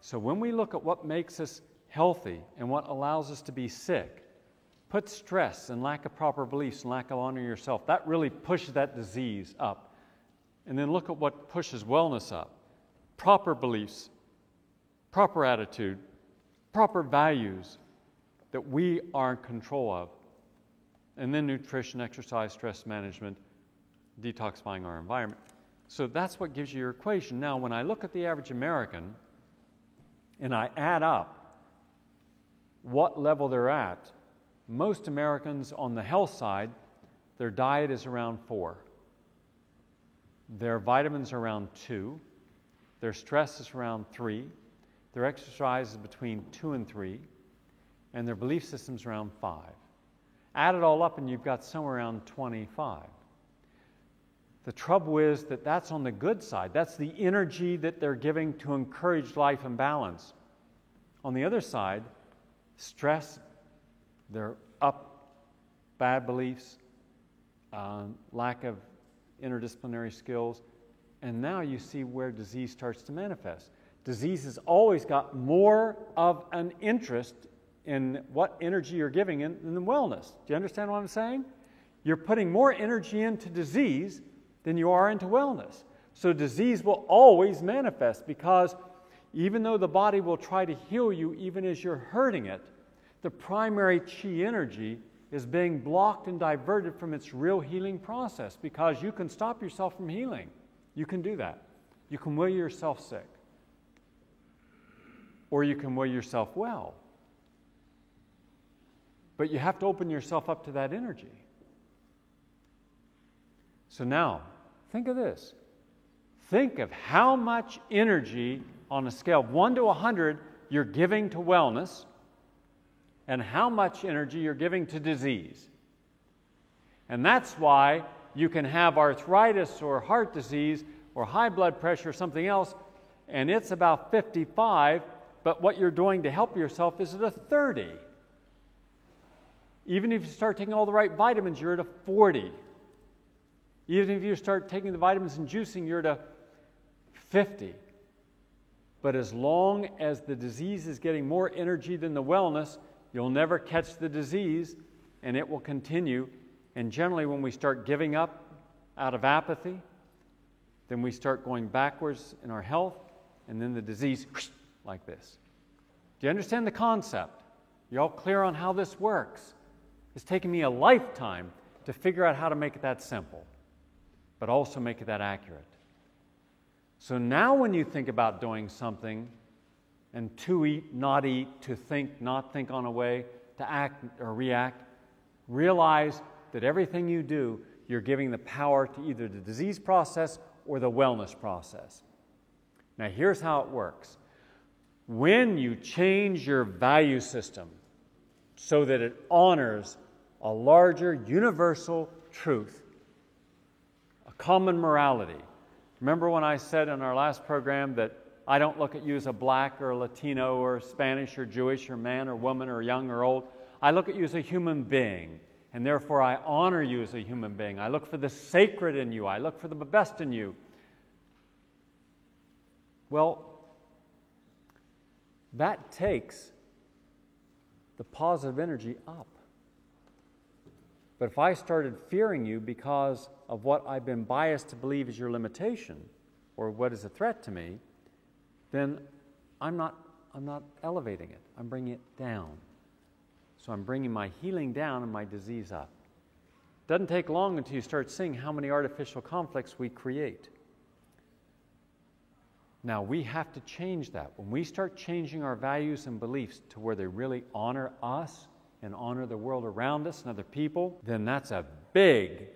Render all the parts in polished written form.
So when we look at what makes us healthy and what allows us to be sick, put stress and lack of proper beliefs and lack of honoring yourself. That really pushes that disease up. And then look at what pushes wellness up. Proper beliefs, proper attitude, proper values that we are in control of. And then nutrition, exercise, stress management, detoxifying our environment. So that's what gives you your equation. Now, when I look at the average American and I add up what level they're at, most Americans on the health side, their diet is around 4. Their vitamins are around 2. Their stress is around 3. Their exercise is between 2 and 3. And their belief system's around 5. Add it all up and you've got somewhere around 25. The trouble is that that's on the good side. That's the energy that they're giving to encourage life and balance. On the other side, stress, they're up, bad beliefs, lack of interdisciplinary skills, and now you see where disease starts to manifest. Disease has always got more of an interest in what energy you're giving in than wellness. Do you understand what I'm saying? You're putting more energy into disease than you are into wellness. So disease will always manifest because even though the body will try to heal you even as you're hurting it, the primary chi energy is being blocked and diverted from its real healing process because you can stop yourself from healing. You can do that. You can will yourself sick. Or you can will yourself well. But you have to open yourself up to that energy. So now, think of this. Think of how much energy on a scale of 1 to 100 you're giving to wellness and how much energy you're giving to disease. And that's why you can have arthritis or heart disease or high blood pressure or something else, and it's about 55, but what you're doing to help yourself is at a 30. Even if you start taking all the right vitamins, you're at a 40. Even if you start taking the vitamins and juicing, you're at a 50. But as long as the disease is getting more energy than the wellness, you'll never catch the disease, and it will continue. And generally, when we start giving up out of apathy, then we start going backwards in our health, and then the disease, like this. Do you understand the concept? You all clear on how this works? It's taken me a lifetime to figure out how to make it that simple, but also make it that accurate. So now when you think about doing something, and to eat, to think, not think on a way, to act or react, realize that everything you do, you're giving the power to either the disease process or the wellness process. Now here's how it works. When you change your value system so that it honors a larger universal truth, a common morality. Remember when I said in our last program that I don't look at you as a black or a Latino or Spanish or Jewish or man or woman or young or old. I look at you as a human being, and therefore I honor you as a human being. I look for the sacred in you. I look for the best in you. Well, that takes the positive energy up. But if I started fearing you because of what I've been biased to believe is your limitation or what is a threat to me, then I'm not elevating it. I'm bringing it down. So I'm bringing my healing down and my disease up. It doesn't take long until you start seeing how many artificial conflicts we create. Now, we have to change that. When we start changing our values and beliefs to where they really honor us and honor the world around us and other people, then that's a big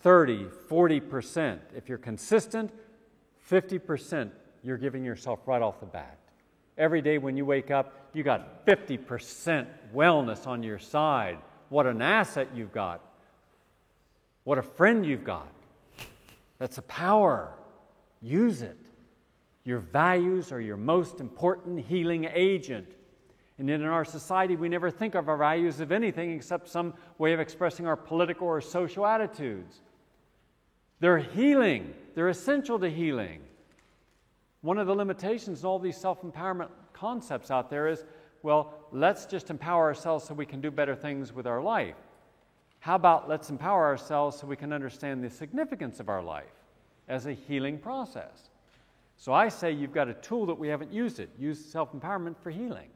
30, 40%. If you're consistent, 50% you're giving yourself right off the bat. Every day when you wake up, you got 50% wellness on your side. What an asset you've got. What a friend you've got. That's a power. Use it. Your values are your most important healing agent. And yet in our society, we never think of our values of anything except some way of expressing our political or social attitudes. They're healing. They're essential to healing. One of the limitations in all these self-empowerment concepts out there is, well, let's just empower ourselves so we can do better things with our life. How about let's empower ourselves so we can understand the significance of our life as a healing process? So I say you've got a tool that we haven't used it. Use self-empowerment for healing.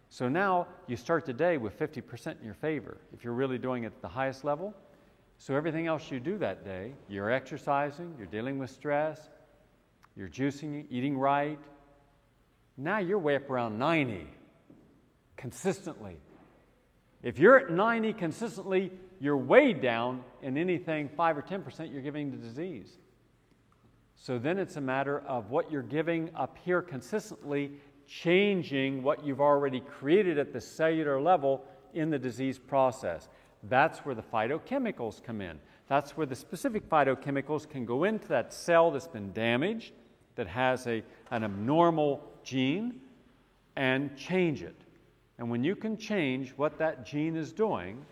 So now you start the day with 50% in your favor if you're really doing it at the highest level. So everything else you do that day, you're exercising, you're dealing with stress, you're juicing, eating right. Now you're way up around 90 consistently. If you're at 90 consistently, you're way down in anything 5 or 10% you're giving to disease. So then it's a matter of what you're giving up here consistently, changing what you've already created at the cellular level in the disease process. That's where the phytochemicals come in. That's where the specific phytochemicals can go into that cell that's been damaged, that has an abnormal gene, and change it. And when you can change what that gene is doing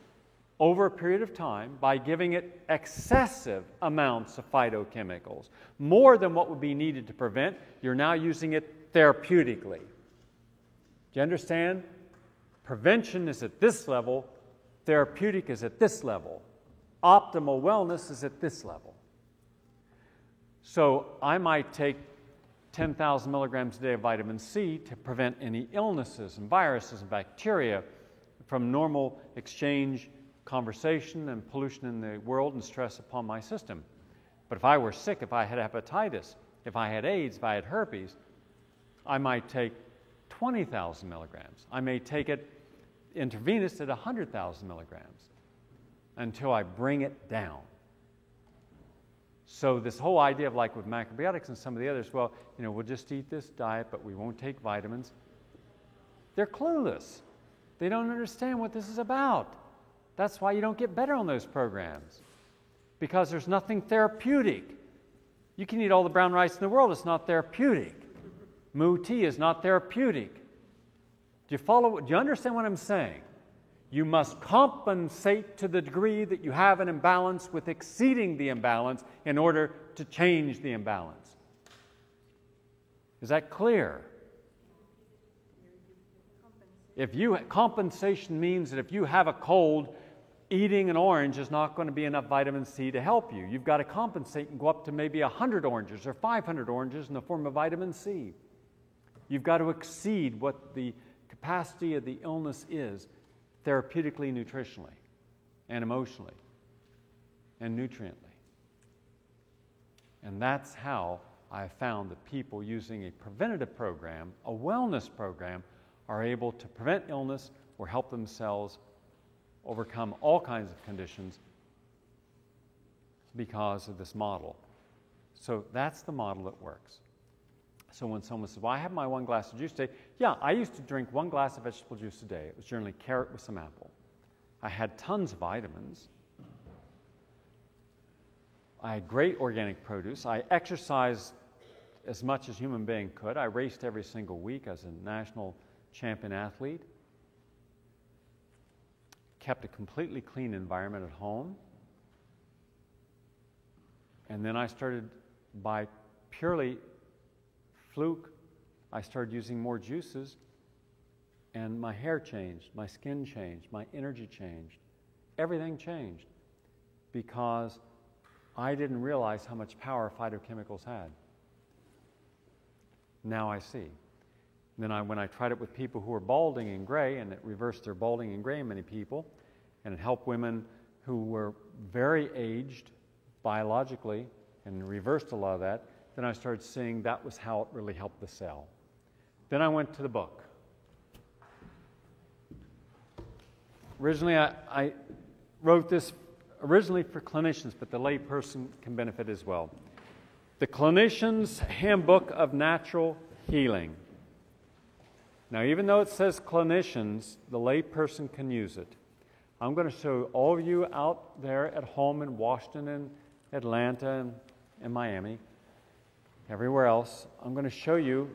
over a period of time by giving it excessive amounts of phytochemicals, more than what would be needed to prevent, you're now using it therapeutically. Do you understand? Prevention is at this level, therapeutic is at this level, optimal wellness is at this level. So I might take 10,000 milligrams a day of vitamin C to prevent any illnesses and viruses and bacteria from normal exchange, conversation, and pollution in the world and stress upon my system. But if I were sick, if I had hepatitis, if I had AIDS, if I had herpes, I might take 20,000 milligrams. I may take it intravenous at 100,000 milligrams until I bring it down. So this whole idea of like with macrobiotics and some of the others, well, we'll just eat this diet, but we won't take vitamins. They're clueless. They don't understand what this is about. That's why you don't get better on those programs, because there's nothing therapeutic. You can eat all the brown rice in the world, it's not therapeutic. Moo tea is not therapeutic. Do you understand what I'm saying? You must compensate to the degree that you have an imbalance with exceeding the imbalance in order to change the imbalance. Is that clear? Compensation means that if you have a cold, eating an orange is not going to be enough vitamin C to help you. You've got to compensate and go up to maybe 100 oranges or 500 oranges in the form of vitamin C. You've got to exceed what the capacity of the illness is therapeutically, nutritionally, and emotionally, and nutriently. And that's how I found that people using a preventative program, a wellness program, are able to prevent illness or help themselves overcome all kinds of conditions because of this model. So that's the model that works. So when someone says, well, I have my 1 glass of juice a day, yeah, I used to drink 1 glass of vegetable juice a day. It was generally carrot with some apple. I had tons of vitamins. I had great organic produce. I exercised as much as a human being could. I raced every single week as a national champion athlete. Kept a completely clean environment at home. And then I started, by purely fluke, I started using more juices, and my hair changed, my skin changed, my energy changed. Everything changed because I didn't realize how much power phytochemicals had. Now I see. Then when I tried it with people who were balding and gray, and it reversed their balding and gray in many people, and it helped women who were very aged biologically and reversed a lot of that, then I started seeing that was how it really helped the cell. Then I went to the book. Originally, I wrote this originally for clinicians, but the lay person can benefit as well. The Clinician's Handbook of Natural Healing. Now, even though it says clinicians, the lay person can use it. I'm going to show all of you out there at home in Washington and Atlanta and Miami, everywhere else, I'm going to show you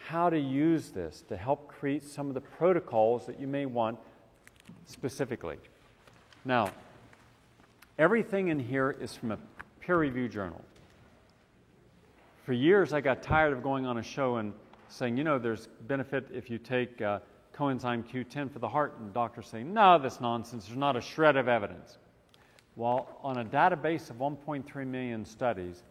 how to use this to help create some of the protocols that you may want specifically. Now, everything in here is from a peer-reviewed journal. For years, I got tired of going on a show and saying, there's benefit if you take coenzyme Q10 for the heart, and doctors saying, no, that's nonsense. There's not a shred of evidence. Well, on a database of 1.3 million studies,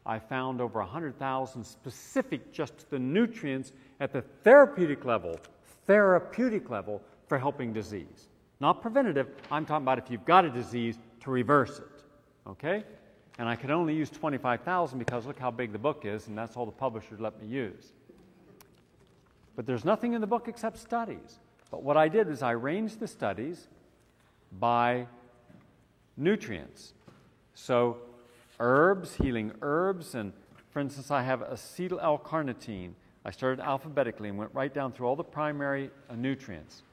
I found over 100,000 specific just to the nutrients at the therapeutic level for helping disease. Not preventative, I'm talking about if you've got a disease, to reverse it, okay? And I could only use 25,000 because look how big the book is, and that's all the publishers let me use. But there's nothing in the book except studies. But what I did is I arranged the studies by nutrients. So herbs, healing herbs, and for instance, I have acetyl L-carnitine. I started alphabetically and went right down through all the primary nutrients.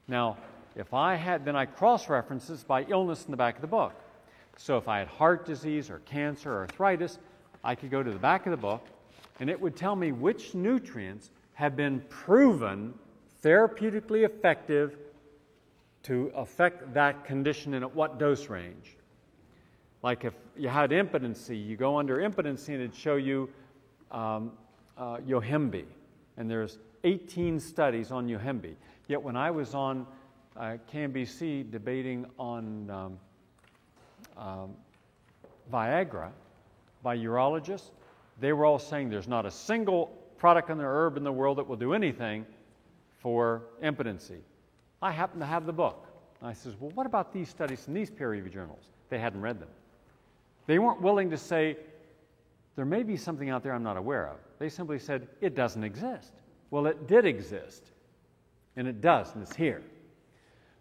Now, then I cross-references by illness in the back of the book. So if I had heart disease or cancer or arthritis, I could go to the back of the book and it would tell me which nutrients have been proven therapeutically effective to affect that condition and at what dose range. Like if you had impotency, you go under impotency and it'd show you Yohimbe. And there's 18 studies on Yohimbe. Yet when I was on KMBC debating on Viagra by urologists, they were all saying there's not a single product on the herb in the world that will do anything for impotency. I happen to have the book. And I says, well, what about these studies in these peer-reviewed journals? They hadn't read them. They weren't willing to say, there may be something out there I'm not aware of. They simply said, it doesn't exist. Well, it did exist, and it does, and it's here.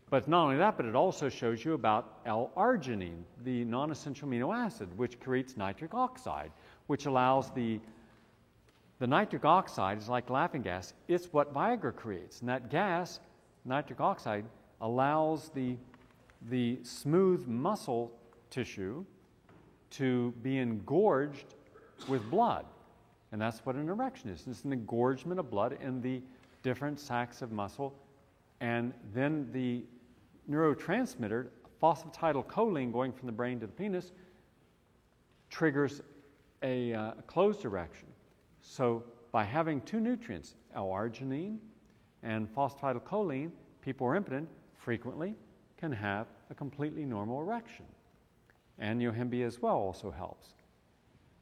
But not only that, but it also shows you about L-arginine, the non-essential amino acid, which creates nitric oxide, which allows the nitric oxide is like laughing gas. It's what Viagra creates. And that gas, nitric oxide, allows the smooth muscle tissue to be engorged with blood. And that's what an erection is. It's an engorgement of blood in the different sacs of muscle. And then the neurotransmitter, phosphatidylcholine going from the brain to the penis, triggers a closed erection. So by having two nutrients, L-arginine and phosphatidylcholine, people who are impotent frequently can have a completely normal erection. And Yohimbe as well also helps.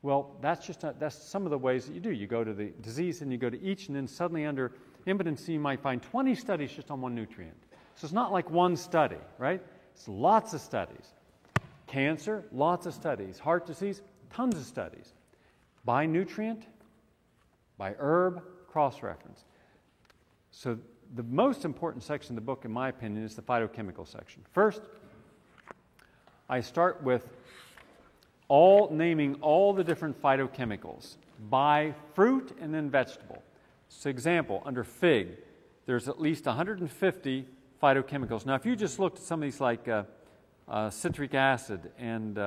Well, that's some of the ways that you do. You go to the disease and you go to each, and then suddenly under impotency you might find 20 studies just on one nutrient. So it's not like one study, right? It's lots of studies. Cancer, lots of studies. Heart disease, tons of studies. By nutrient, by herb, cross-reference. So the most important section of the book, in my opinion, is the phytochemical section. First, I start with naming all the different phytochemicals by fruit and then vegetable. So example, under fig, there's at least 150 phytochemicals. Now, if you just looked at some of these like citric acid and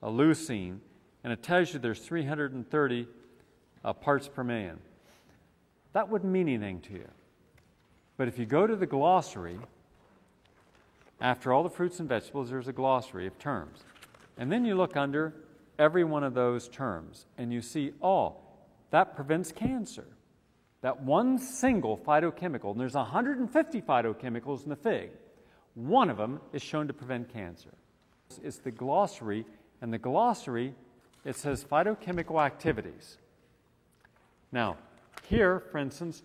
leucine, and it tells you there's 330 parts per million, that wouldn't mean anything to you. But if you go to the glossary, after all the fruits and vegetables, there's a glossary of terms. And then you look under every one of those terms, and you see, that prevents cancer. That one single phytochemical, and there's 150 phytochemicals in the fig, one of them is shown to prevent cancer. It's the glossary, and the glossary, it says phytochemical activities. Now, here, for instance,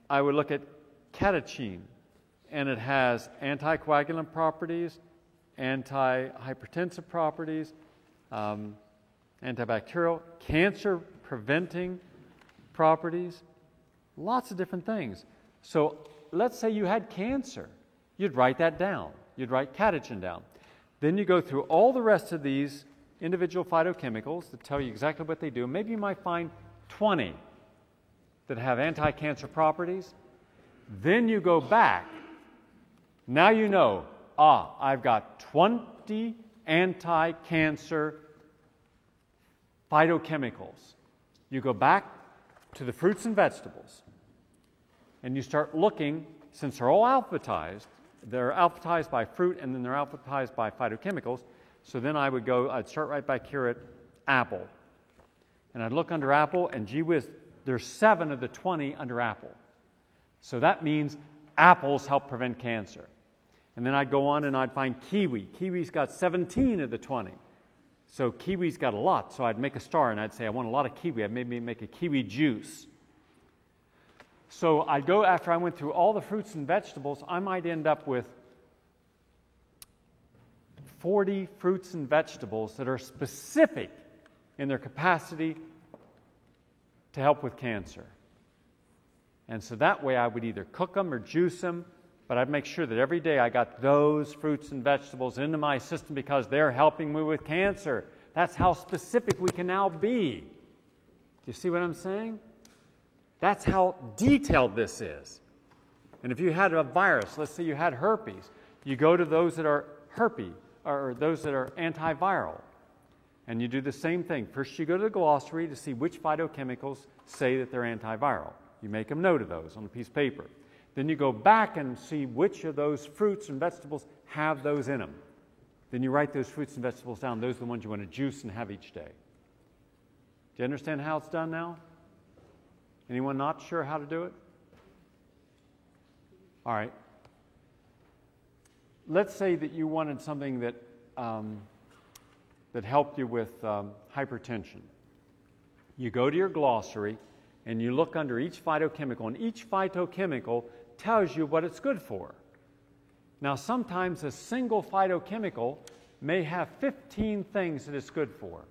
I would look at catechine, and it has anticoagulant properties, anti-hypertensive properties, antibacterial, cancer-preventing properties, lots of different things. So let's say you had cancer. You'd write that down. You'd write catechin down. Then you go through all the rest of these individual phytochemicals that tell you exactly what they do. Maybe you might find 20 that have anti-cancer properties. Then you go back. Now you know, I've got 20 anti-cancer phytochemicals. You go back to the fruits and vegetables, and you start looking, since they're all alphabetized, they're alphabetized by fruit and then they're alphabetized by phytochemicals, So then I'd start right back here at apple. And I'd look under apple, and gee whiz, there's 7 of the 20 under apple. So that means apples help prevent cancer. And then I'd go on and I'd find kiwi. Kiwi's got 17 of the 20. So kiwi's got a lot. So I'd make a star and I'd say, I want a lot of kiwi. I'd maybe make a kiwi juice. So I'd go, after I went through all the fruits and vegetables, I might end up with 40 fruits and vegetables that are specific in their capacity to help with cancer. And so that way I would either cook them or juice them, but I'd make sure that every day I got those fruits and vegetables into my system because they're helping me with cancer. That's how specific we can now be. Do you see what I'm saying? That's how detailed this is. And if you had a virus, let's say you had herpes, you go to those that are herpes, or those that are antiviral. And you do the same thing. First you go to the glossary to see which phytochemicals say that they're antiviral. You make a note of those on a piece of paper. Then you go back and see which of those fruits and vegetables have those in them. Then you write those fruits and vegetables down. Those are the ones you want to juice and have each day. Do you understand how it's done now? Anyone not sure how to do it? All right. Let's say that you wanted something that helped you with hypertension. You go to your glossary and you look under each phytochemical, and each phytochemical tells you what it's good for. Now, sometimes a single phytochemical may have 15 things that it's good for.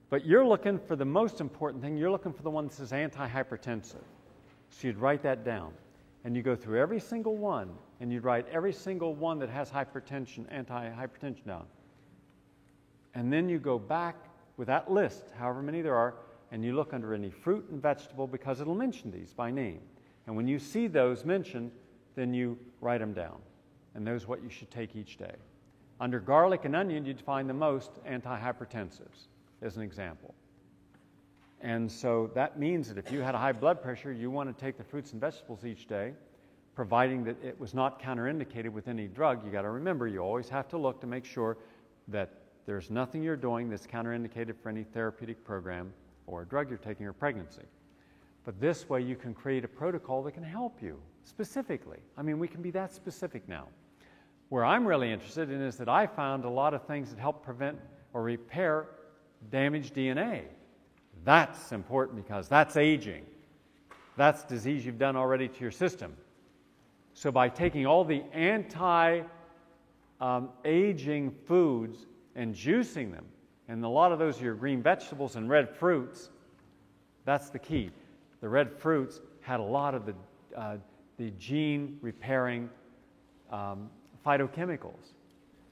But you're looking for the most important thing. You're looking for the one that says antihypertensive. So you'd write that down. And you go through every single one, and you'd write every single one that has hypertension, anti-hypertension down. And then you go back with that list, however many there are, and you look under any fruit and vegetable because it'll mention these by name. And when you see those mentioned, then you write them down. And those are what you should take each day. Under garlic and onion, you'd find the most antihypertensives, as an example. And so that means that if you had a high blood pressure, you want to take the fruits and vegetables each day, providing that it was not counterindicated with any drug. You got to remember, you always have to look to make sure that there's nothing you're doing that's counterindicated for any therapeutic program or a drug you're taking or pregnancy. But this way you can create a protocol that can help you specifically. I mean, we can be that specific now. Where I'm really interested in is that I found a lot of things that help prevent or repair damaged DNA. That's important because that's aging. That's disease you've done already to your system. So by taking all the anti-aging foods and juicing them, and a lot of those are your green vegetables and red fruits, that's the key. The red fruits had a lot of the gene-repairing phytochemicals.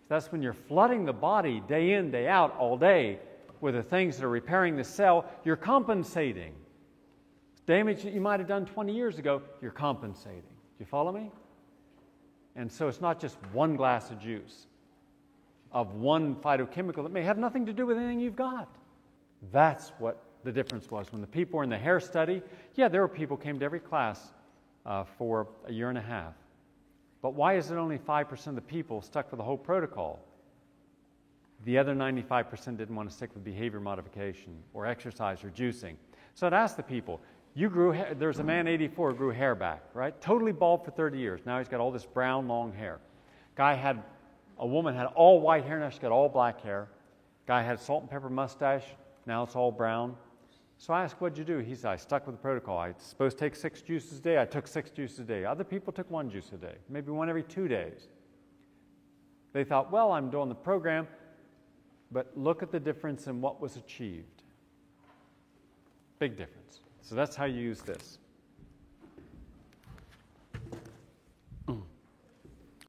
That's when you're flooding the body day in, day out, all day with the things that are repairing the cell, you're compensating. Damage that you might have done 20 years ago, you're compensating. Do you follow me? And so it's not just one glass of juice of one phytochemical that may have nothing to do with anything you've got. That's what the difference was. When the people were in the hair study, yeah, there were people who came to every class for a year and a half. But why is it only 5% of the people stuck with the whole protocol? The other 95% didn't want to stick with behavior modification or exercise or juicing. So I'd ask the people, there's a man, 84, who grew hair back, right? Totally bald for 30 years. Now he's got all this brown, long hair. A woman had all white hair, now she's got all black hair. Guy had salt and pepper mustache, now it's all brown. So I asked, what'd you do? He said, I stuck with the protocol. I was supposed to take 6 juices a day. I took 6 juices a day. Other people took 1 juice a day, maybe 1 every 2 days. They thought, well, I'm doing the program, but look at the difference in what was achieved. Big difference. So that's how you use this.